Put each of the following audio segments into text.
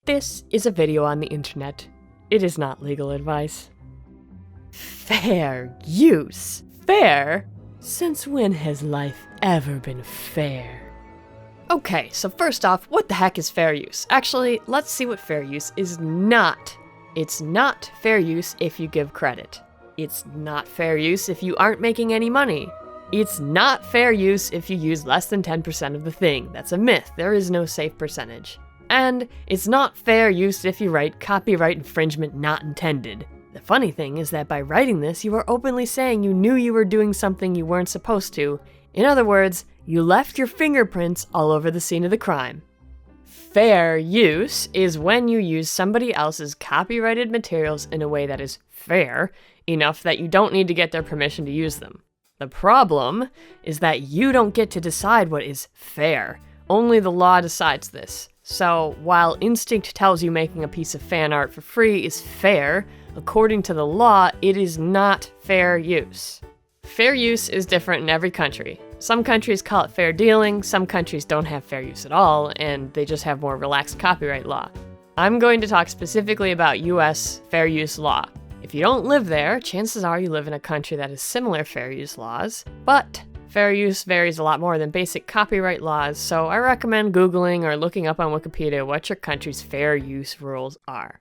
This is a video on the internet. It is not legal advice. Fair use? Fair? Since when has life ever been fair? Okay, so first off, what the heck is fair use? Actually, let's see what fair use is not. It's not fair use if you give credit. It's not fair use if you aren't making any money. It's not fair use if you use less than 10% of the thing. That's a myth. There is no safe percentage. And it's not fair use if you write copyright infringement not intended. The funny thing is that by writing this, you are openly saying you knew you were doing something you weren't supposed to. In other words, you left your fingerprints all over the scene of the crime. Fair use is when you use somebody else's copyrighted materials in a way that is fair enough that you don't need to get their permission to use them. The problem is that you don't get to decide what is fair. Only the law decides this. So, while instinct tells you making a piece of fan art for free is fair, according to the law, it is not fair use. Fair use is different in every country. Some countries call it fair dealing, some countries don't have fair use at all, and they just have more relaxed copyright law. I'm going to talk specifically about US fair use law. If you don't live there, chances are you live in a country that has similar fair use laws, but fair use varies a lot more than basic copyright laws, so I recommend Googling or looking up on Wikipedia what your country's fair use rules are.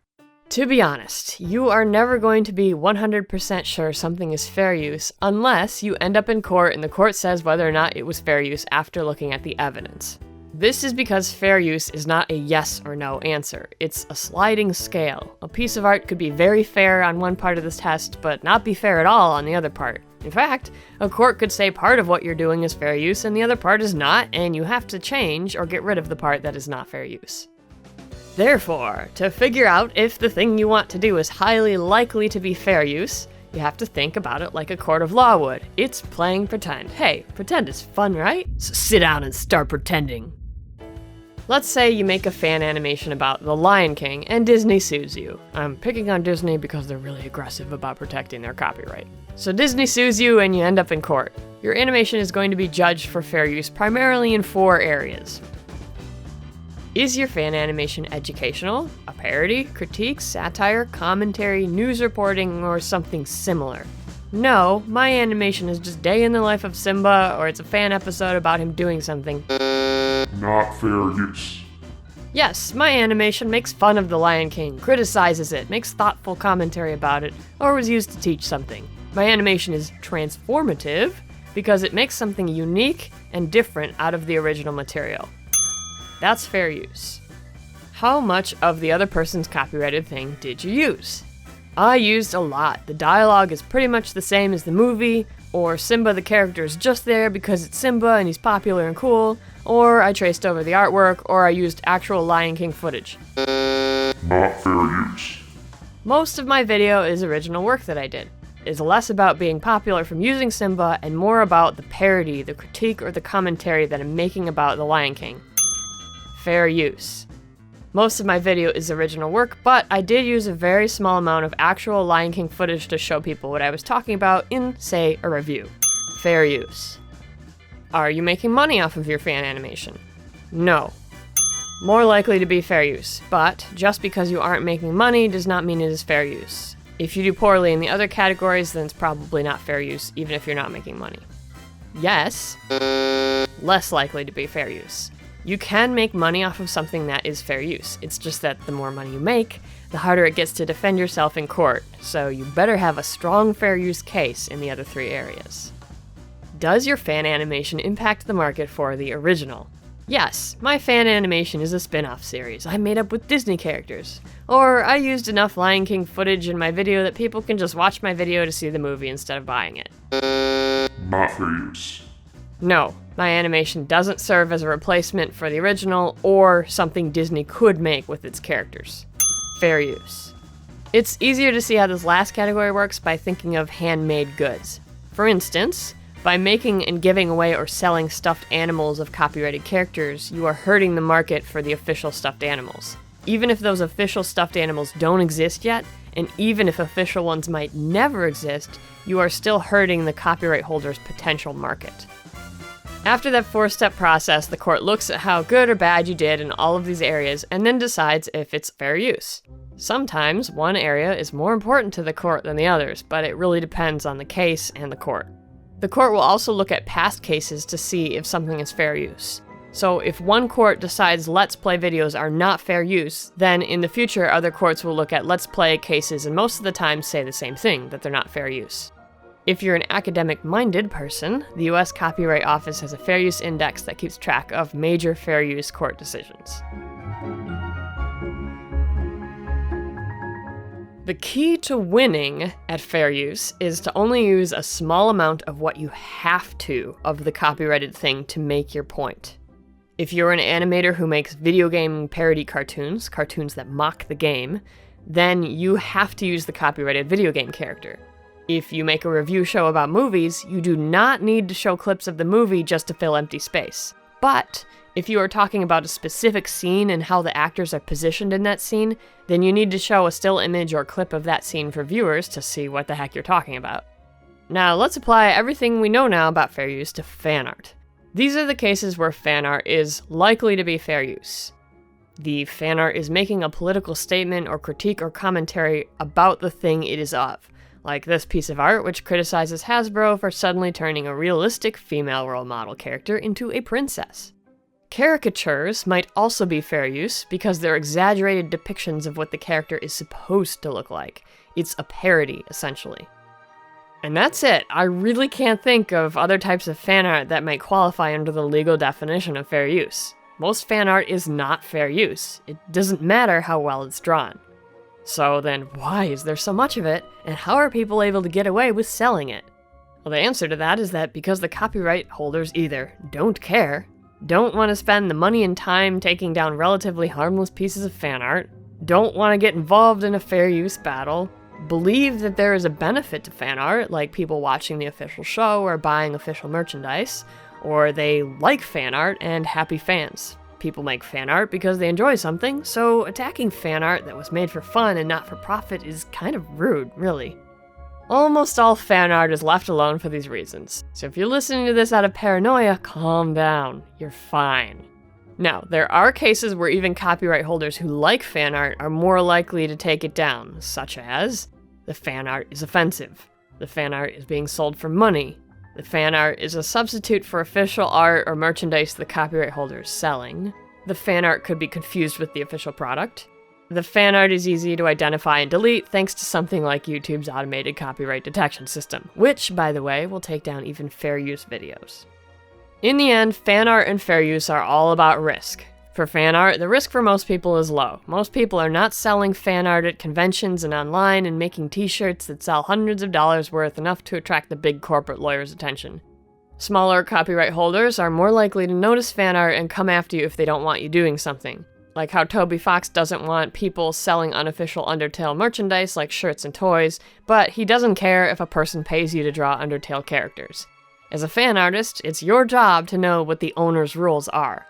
To be honest, you are never going to be 100% sure something is fair use unless you end up in court and the court says whether or not it was fair use after looking at the evidence. This is because fair use is not a yes or no answer. It's a sliding scale. A piece of art could be very fair on one part of this test, but not be fair at all on the other part. In fact, a court could say part of what you're doing is fair use and the other part is not, and you have to change or get rid of the part that is not fair use. Therefore, to figure out if the thing you want to do is highly likely to be fair use, you have to think about it like a court of law would. It's playing pretend. Hey, pretend is fun, right? So sit down and start pretending. Let's say you make a fan animation about The Lion King and Disney sues you. I'm picking on Disney because they're really aggressive about protecting their copyright. So Disney sues you and you end up in court. Your animation is going to be judged for fair use primarily in 4 areas. Is your fan animation educational, a parody, critique, satire, commentary, news reporting, or something similar? No, my animation is just day in the life of Simba, or it's a fan episode about him doing something. Not fair use. Yes, my animation makes fun of The Lion King, criticizes it, makes thoughtful commentary about it, or was used to teach something. My animation is transformative because it makes something unique and different out of the original material. That's fair use. How much of the other person's copyrighted thing did you use? I used a lot. The dialogue is pretty much the same as the movie, or Simba the character is just there because it's Simba and he's popular and cool, or I traced over the artwork, or I used actual Lion King footage. Not fair use. Most of my video is original work that I did. It's less about being popular from using Simba and more about the parody, the critique, or the commentary that I'm making about The Lion King. Fair use. Most of my video is original work, but I did use a very small amount of actual Lion King footage to show people what I was talking about in, say, a review. Fair use. Are you making money off of your fan animation? No. More likely to be fair use, but just because you aren't making money does not mean it is fair use. If you do poorly in the other categories, then it's probably not fair use, even if you're not making money. Yes. Less likely to be fair use. You can make money off of something that is fair use. It's just that the more money you make, the harder it gets to defend yourself in court, so you better have a strong fair use case in the other 3 areas. Does your fan animation impact the market for the original? Yes, my fan animation is a spin-off series I made up with Disney characters. Or I used enough Lion King footage in my video that people can just watch my video to see the movie instead of buying it. Not fair use. No, my animation doesn't serve as a replacement for the original or something Disney could make with its characters. Fair use. It's easier to see how this last category works by thinking of handmade goods. For instance, by making and giving away or selling stuffed animals of copyrighted characters, you are hurting the market for the official stuffed animals. Even if those official stuffed animals don't exist yet, and even if official ones might never exist, you are still hurting the copyright holder's potential market. After that 4-step process, the court looks at how good or bad you did in all of these areas and then decides if it's fair use. Sometimes one area is more important to the court than the others, but it really depends on the case and the court. The court will also look at past cases to see if something is fair use. So if one court decides Let's Play videos are not fair use, then in the future other courts will look at Let's Play cases and most of the time say the same thing, that they're not fair use. If you're an academic-minded person, the US Copyright Office has a fair use index that keeps track of major fair use court decisions. The key to winning at fair use is to only use a small amount of what you have to of the copyrighted thing to make your point. If you're an animator who makes video game parody cartoons that mock the game, then you have to use the copyrighted video game character. If you make a review show about movies, you do not need to show clips of the movie just to fill empty space. But if you are talking about a specific scene and how the actors are positioned in that scene, then you need to show a still image or clip of that scene for viewers to see what the heck you're talking about. Now let's apply everything we know now about fair use to fan art. These are the cases where fan art is likely to be fair use. The fan art is making a political statement or critique or commentary about the thing it is of. Like this piece of art, which criticizes Hasbro for suddenly turning a realistic female role model character into a princess. Caricatures might also be fair use because they're exaggerated depictions of what the character is supposed to look like. It's a parody, essentially. And that's it. I really can't think of other types of fan art that might qualify under the legal definition of fair use. Most fan art is not fair use. It doesn't matter how well it's drawn. So then why is there so much of it, and how are people able to get away with selling it? Well, the answer to that is that because the copyright holders either don't care, don't want to spend the money and time taking down relatively harmless pieces of fan art, don't want to get involved in a fair use battle, believe that there is a benefit to fan art, like people watching the official show or buying official merchandise, or they like fan art and happy fans. People make fan art because they enjoy something, so attacking fan art that was made for fun and not for profit is kind of rude, really. Almost all fan art is left alone for these reasons, so if you're listening to this out of paranoia, calm down. You're fine. Now, there are cases where even copyright holders who like fan art are more likely to take it down, such as the fan art is offensive, the fan art is being sold for money, the fan art is a substitute for official art or merchandise the copyright holder is selling. The fan art could be confused with the official product. The fan art is easy to identify and delete thanks to something like YouTube's automated copyright detection system, which, by the way, will take down even fair use videos. In the end, fan art and fair use are all about risk. For fan art, the risk for most people is low. Most people are not selling fan art at conventions and online and making t-shirts that sell hundreds of dollars worth, enough to attract the big corporate lawyer's attention. Smaller copyright holders are more likely to notice fan art and come after you if they don't want you doing something. Like how Toby Fox doesn't want people selling unofficial Undertale merchandise like shirts and toys, but he doesn't care if a person pays you to draw Undertale characters. As a fan artist, it's your job to know what the owner's rules are.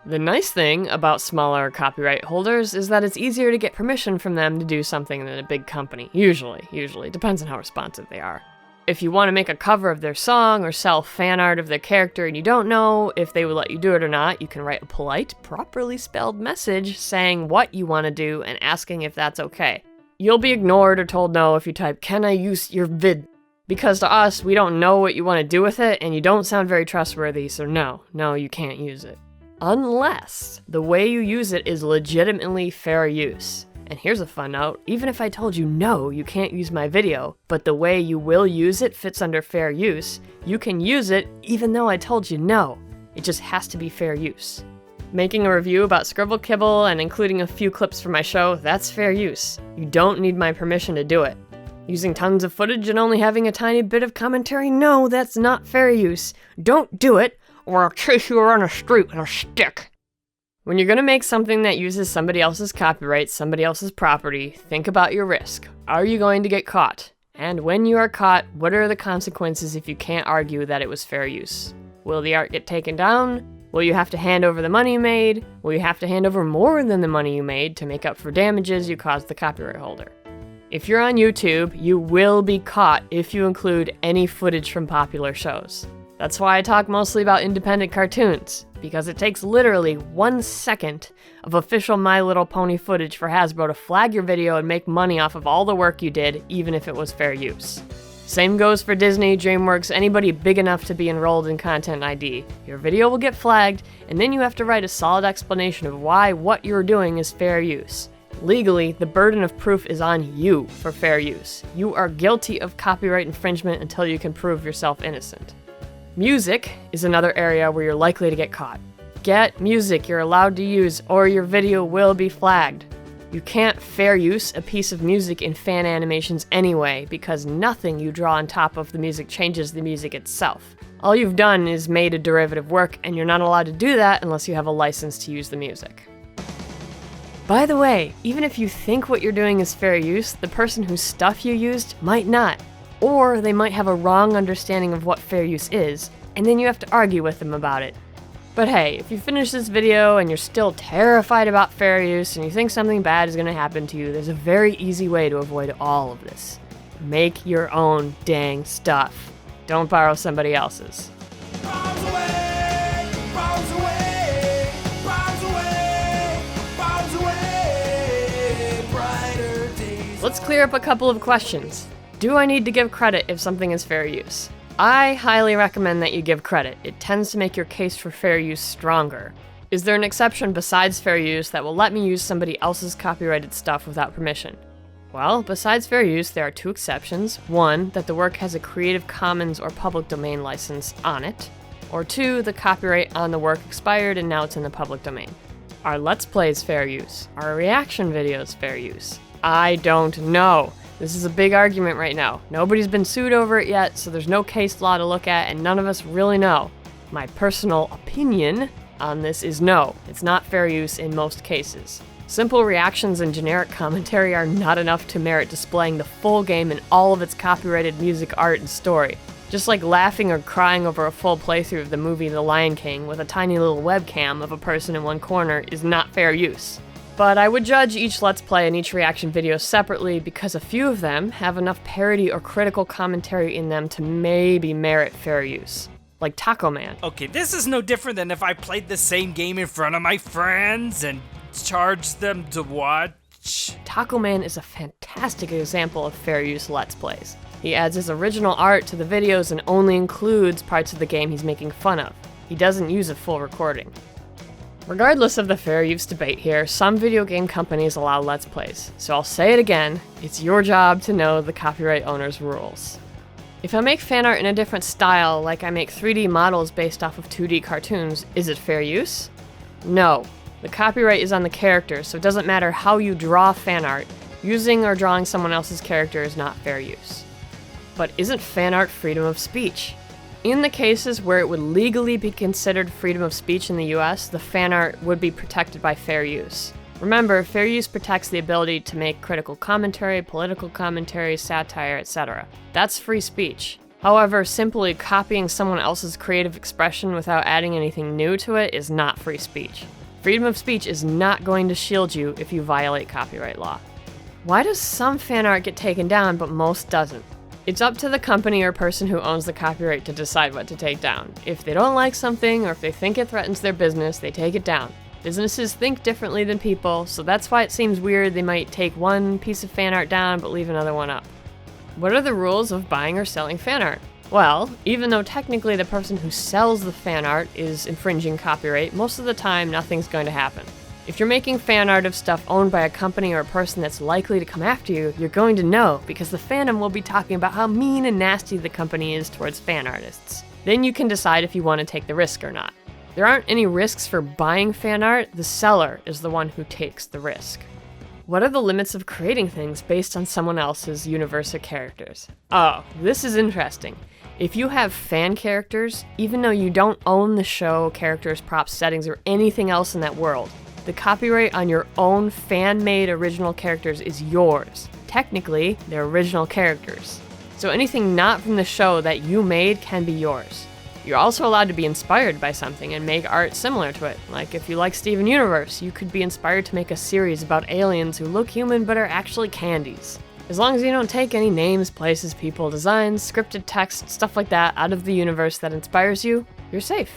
The nice thing about smaller copyright holders is that it's easier to get permission from them to do something than a big company. Usually. Depends on how responsive they are. If you want to make a cover of their song or sell fan art of their character and you don't know if they will let you do it or not, you can write a polite, properly spelled message saying what you want to do and asking if that's okay. You'll be ignored or told no if you type, "Can I use your vid?" Because to us, we don't know what you want to do with it and you don't sound very trustworthy, so no, you can't use it. Unless the way you use it is legitimately fair use. And here's a fun note, even if I told you no, you can't use my video, but the way you will use it fits under fair use, you can use it even though I told you no. It just has to be fair use. Making a review about Scribble Kibble and including a few clips from my show, that's fair use. You don't need my permission to do it. Using tons of footage and only having a tiny bit of commentary, no, that's not fair use. Don't do it, or I'll chase you around the street with a stick. When you're gonna make something that uses somebody else's copyright, somebody else's property, think about your risk. Are you going to get caught? And when you are caught, what are the consequences if you can't argue that it was fair use? Will the art get taken down? Will you have to hand over the money you made? Will you have to hand over more than the money you made to make up for damages you caused the copyright holder? If you're on YouTube, you will be caught if you include any footage from popular shows. That's why I talk mostly about independent cartoons, because it takes literally 1 second of official My Little Pony footage for Hasbro to flag your video and make money off of all the work you did, even if it was fair use. Same goes for Disney, DreamWorks, anybody big enough to be enrolled in Content ID. Your video will get flagged, and then you have to write a solid explanation of why what you're doing is fair use. Legally, the burden of proof is on you for fair use. You are guilty of copyright infringement until you can prove yourself innocent. Music is another area where you're likely to get caught. Get music you're allowed to use, or your video will be flagged. You can't fair use a piece of music in fan animations anyway, because nothing you draw on top of the music changes the music itself. All you've done is made a derivative work, and you're not allowed to do that unless you have a license to use the music. By the way, even if you think what you're doing is fair use, the person whose stuff you used might not. Or they might have a wrong understanding of what fair use is, and then you have to argue with them about it. But hey, if you finish this video and you're still terrified about fair use and you think something bad is going to happen to you, there's a very easy way to avoid all of this. Make your own dang stuff. Don't borrow somebody else's. Let's clear up a couple of questions. Do I need to give credit if something is fair use? I highly recommend that you give credit. It tends to make your case for fair use stronger. Is there an exception besides fair use that will let me use somebody else's copyrighted stuff without permission? Well, besides fair use, there are 2 exceptions. 1, that the work has a Creative Commons or public domain license on it. Or 2, the copyright on the work expired and now it's in the public domain. Are Let's Plays fair use? Are reaction videos fair use? I don't know. This is a big argument right now. Nobody's been sued over it yet, so there's no case law to look at, and none of us really know. My personal opinion on this is no, it's not fair use in most cases. Simple reactions and generic commentary are not enough to merit displaying the full game and all of its copyrighted music, art, and story. Just like laughing or crying over a full playthrough of the movie The Lion King with a tiny little webcam of a person in one corner is not fair use. But I would judge each Let's Play and each reaction video separately because a few of them have enough parody or critical commentary in them to maybe merit fair use. Like Taco Man. Okay, this is no different than if I played the same game in front of my friends and charged them to watch. Taco Man is a fantastic example of fair use Let's Plays. He adds his original art to the videos and only includes parts of the game he's making fun of. He doesn't use a full recording. Regardless of the fair use debate here, some video game companies allow Let's Plays, so I'll say it again, it's your job to know the copyright owner's rules. If I make fan art in a different style, like I make 3D models based off of 2D cartoons, is it fair use? No. The copyright is on the character, so it doesn't matter how you draw fan art, using or drawing someone else's character is not fair use. But isn't fan art freedom of speech? In the cases where it would legally be considered freedom of speech in the US, the fan art would be protected by fair use. Remember, fair use protects the ability to make critical commentary, political commentary, satire, etc. That's free speech. However, simply copying someone else's creative expression without adding anything new to it is not free speech. Freedom of speech is not going to shield you if you violate copyright law. Why does some fan art get taken down but most doesn't? It's up to the company or person who owns the copyright to decide what to take down. If they don't like something or if they think it threatens their business, they take it down. Businesses think differently than people, so that's why it seems weird they might take one piece of fan art down but leave another one up. What are the rules of buying or selling fan art? Well, even though technically the person who sells the fan art is infringing copyright, most of the time nothing's going to happen. If you're making fan art of stuff owned by a company or a person that's likely to come after you, you're going to know because the fandom will be talking about how mean and nasty the company is towards fan artists. Then you can decide if you want to take the risk or not. There aren't any risks for buying fan art, the seller is the one who takes the risk. What are the limits of creating things based on someone else's universe of characters? Oh, this is interesting. If you have fan characters, even though you don't own the show, characters, props, settings, or anything else in that world, the copyright on your own fan-made original characters is yours. Technically, they're original characters. So anything not from the show that you made can be yours. You're also allowed to be inspired by something and make art similar to it. Like if you like Steven Universe, you could be inspired to make a series about aliens who look human but are actually candies. As long as you don't take any names, places, people, designs, scripted text, stuff like that out of the universe that inspires you, you're safe.